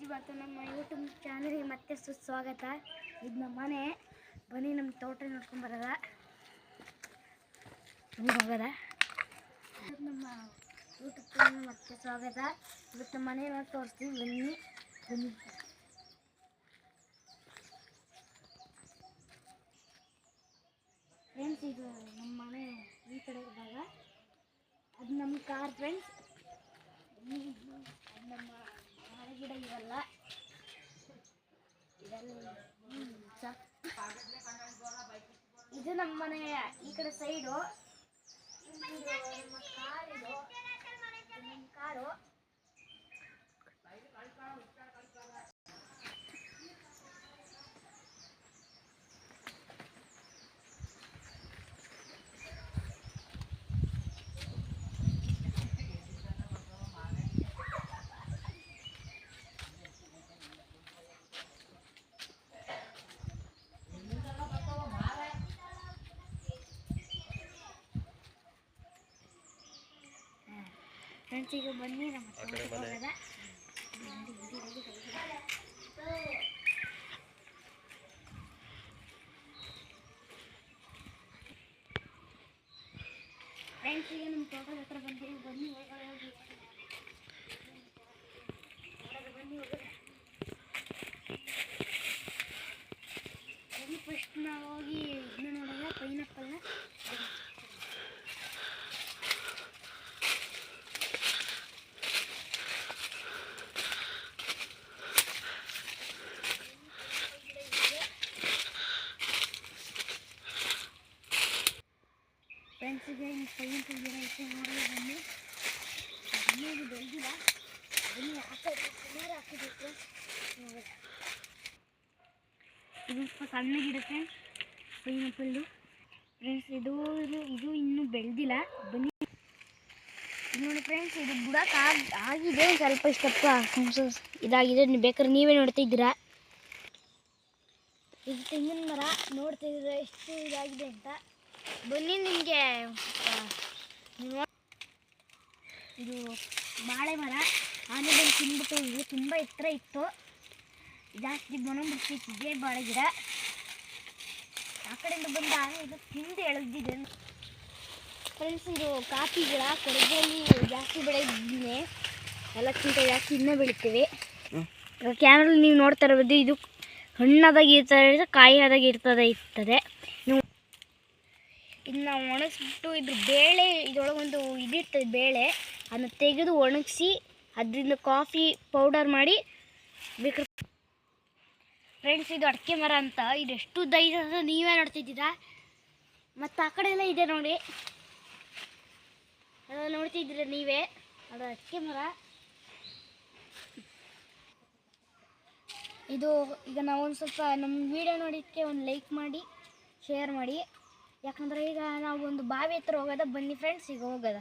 ಇವತ್ತು ನಮ್ಮ ಯೂಟ್ಯೂಬ್ ಚಾನಲ್ಗೆ ಮತ್ತೆ ಸುಸ್ವಾಗತ. ಇದು ನಮ್ಮ ಮನೆ. ಬನ್ನಿ ನಮ್ಮ ತೋಟ ನೋಡ್ಕೊಂಡು ಬರೋದ ಹೋಗೋದ. ನಮ್ಮ ಯೂಟ್ಯೂಬ್ ಚಾನಲ್ ಮತ್ತೆ ಸ್ವಾಗತ. ಇವತ್ತು ನಮ್ಮ ಮನೆಯನ್ನು ತೋರಿಸ್ತೀವಿ. ಬನ್ನಿ ಬನ್ನಿ. ಫ್ರೆಂಡ್ಸ್, ಇದು ನಮ್ಮ ಮನೆ ಈ ಕಡೆ ಇದ್ದಾಗ ಅದು ನಮ್ಮ ಕಾರ್ ಫ್ರೆಂಡ್ಸ್. ನಮ್ಮ ಗಿಡ ಇವೆಲ್ಲ ಇದು ನಮ್ಮ ಮನೆ ಈ ಕಡೆ ಸೈಡು. ನಮ್ಮ ಕಾರು ಫ್ರೆಂಡ್ಸ್, ಈಗ ಬನ್ನಿ ನಮ್ಮ ಹೋಗೋದ. ಫ್ರೆಂಡ್ಸ್, ಈಗ ನಮ್ಮ ತೋಟದ ಹತ್ರ ಬಂದು ಬನ್ನಿ ಹೋಗಿ ಫಸ್ಟ್ ನಾವು ಹೋಗಿ ಇದನ್ನ ನೋಡೋಣ, ಪೈನಾಪಲ್ನ. ಫ್ರೆಂಡ್ಸಿಗೆ ಈ ಪೈನಾಪಲ್ ಗಿಡ ಇಟ್ಟು ನೋಡೋದು. ಬನ್ನಿ ಇದು ಬೆಳೆದಿಲ್ಲ. ಬನ್ನಿ ನೀರು ಹಾಕಿಬೇಕು. ಇದು ಸ್ವಲ್ಪ ಸಣ್ಣ ಗಿಡ ಫ್ರೆಂಡ್ಸ್, ಪೈನಾಪಲ್ಲು. ಫ್ರೆಂಡ್ಸ್, ಇದು ಇನ್ನೂ ಬೆಳೆದಿಲ್ಲ. ಬನ್ನಿ ನೋಡಿ ಫ್ರೆಂಡ್ಸ್, ಇದು ಬುಡಕ್ಕೆ ಆಗಿದೆ. ಸ್ವಲ್ಪ ಇಷ್ಟಪ್ಪ ಇದಾಗಿದೆ. ಬೇಕಾದ್ರೆ ನೀವೇ ನೋಡ್ತಾ ಇದ್ದೀರಾ. ಇದು ತೆಂಗಿನ ಮರ ನೋಡ್ತಾ ಇದ್ದೀರಾ ಎಷ್ಟು ಇದಾಗಿದೆ ಅಂತ. ಬನ್ನಿ ನಿಮಗೆ ಇದು ಬಾಳೆ ಮರ. ಆನೆ ಬಂದು ತಿಂದ್ಬಿಟ್ಟು ಇದು ತುಂಬ ಎತ್ತರ ಇತ್ತು, ಜಾಸ್ತಿ ಬೊಣಬಿಡ್ತಿತ್ತು ಇದೇ ಬಾಳೆ ಗಿಡ. ಆ ಕಡೆಯಿಂದ ಬಂದ ಆನೆ ಇದು ತಿಂದು ಎಳೆದಿದೆ. ಫ್ರೆಂಡ್ಸ್, ಇದು ಕಾಫಿ ಗಿಡ. ಕೊಡಗಲ್ಲಿ ಜಾಸ್ತಿ ಬೆಳೆದಿದ್ದೇನೆ, ಎಲ್ಲಕ್ಕಿಂತ ಜಾಸ್ತಿ ಇನ್ನೂ ಬೆಳಿತೀವಿ. ಕ್ಯಾಮ್ರಲ್ಲಿ ನೀವು ನೋಡ್ತಾ ಇರ್ಬೋದು. ಇದು ಹಣ್ಣಾದಾಗ ಇರ್ತದೆ, ಕಾಯಿ ಆದಾಗ ಇರ್ತದೆ. ಇದನ್ನ ಒಣಗಿಸ್ಬಿಟ್ಟು ಇದ್ರ ಬೇಳೆ, ಇದರೊಳಗೊಂದು ಇದಿರ್ತದೆ ಬೇಳೆ, ಅದನ್ನ ತೆಗೆದು ಒಣಗಿಸಿ ಅದರಿಂದ ಕಾಫಿ ಪೌಡರ್ ಮಾಡಿ ಬೇಕಾದ್ರೆ. ಫ್ರೆಂಡ್ಸ್, ಇದು ಅಡಿಕೆ ಮರ ಅಂತ. ಇದು ಎಷ್ಟು ಉದ್ದ ಇದೆ ಅಂತ ನೀವೇ ನೋಡ್ತಿದ್ದೀರಾ. ಮತ್ತು ಆ ಕಡೆ ಎಲ್ಲ ಇದೆ ನೋಡಿ, ಅದೆಲ್ಲ ನೋಡ್ತಿದ್ದೀರಾ ನೀವೇ. ಅದು ಅಡಿಕೆ ಮರ. ಇದು ಈಗ ನಾವು ಒಂದು ಸ್ವಲ್ಪ ನಮ್ಮ ವಿಡಿಯೋ ನೋಡೋಕ್ಕೆ ಒಂದು ಲೈಕ್ ಮಾಡಿ, ಶೇರ್ ಮಾಡಿ. ಯಾಕಂದರೆ ಈಗ ನಾವು ಒಂದು ಬಾವಿ ಹತ್ರ ಹೋಗೋದ. ಬನ್ನಿ ಫ್ರೆಂಡ್ಸ್, ಈಗ ಹೋಗೋದ.